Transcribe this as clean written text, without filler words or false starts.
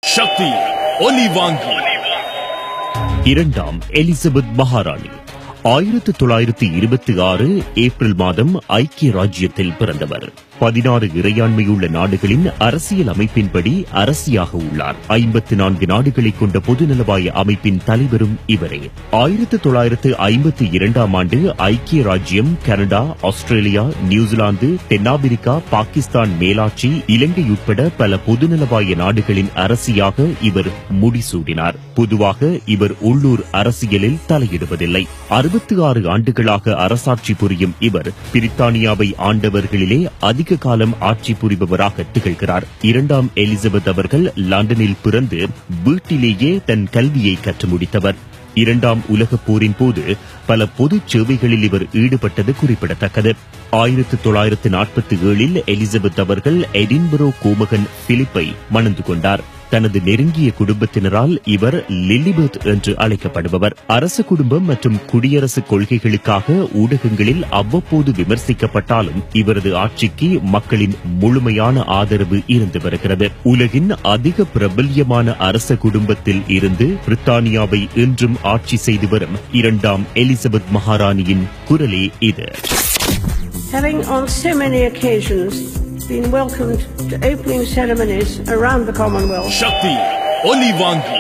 சக்தி ஒலிவாங்கி. இரண்டாம் எலிசபெத் மகாராணி 1926 ஏப்ரல் மாதம் ஐக்கிய ராஜ்யத்தில் பிறந்தவர். 16 இறையாண்மையுள்ள நாடுகளின் அரசியல் அமைப்பின்படி அரசியாக உள்ளார். 54 நாடுகளை கொண்ட பொதுநலவாய அமைப்பின் தலைவரும் இவரே. 1952 ஆண்டு ஐக்கிய ராஜ்யம், கனடா, ஆஸ்திரேலியா, நியூசிலாந்து, தென்னாப்பிரிக்கா, பாகிஸ்தான் மேலாட்சி, இலங்கை உட்பட பல பொதுநலவாய நாடுகளின் அரசியாக இவர் முடிசூடினார். பொதுவாக இவர் உள்ளூர் அரசியலில் தலையிடுவதில்லை. 66 ஆண்டுகளாக அரசாட்சி புரியும் இவர் பிரித்தானியாவை ஆண்டவர்களிலே அதிக காலம் ஆட்சி புரிபவராக திகழ்கிறார். இரண்டாம் எலிசபெத் அவர்கள் லண்டனில் பிறந்து வீட்டிலேயே தன் கல்வியை கற்று முடித்தவர். இரண்டாம் உலகப் போரின் போது பல பொது சேவைகளில் இவர் ஈடுபட்டது குறிப்பிடத்தக்கது. 1947 எலிசபெத் அவர்கள் எடின்பரோ கோமகன் பிலிப்பை மணந்து கொண்டார். தனது நெருங்கிய குடும்பத்தினரால் இவர் லிலிபெர்த் என்று அழைக்கப்படுபவர். அரச குடும்பம் மற்றும் குடியரசு கொள்கைகளுக்காக ஊடகங்களில் அவ்வப்போது விமர்சிக்கப்பட்டாலும் இவரது ஆட்சிக்கு மக்களின் முழுமையான ஆதரவு இருந்து வருகிறது. உலகின் அதிக பிரபல்யமான அரச குடும்பத்தில் இருந்து பிரித்தானியாவை இன்றும் ஆட்சி செய்து வரும் இரண்டாம் எலிசபெத் மகாராணியின் குரலே இது. Having on so many occasions been welcomed to opening ceremonies around the Commonwealth. Sakthi ஒலிவாங்கி.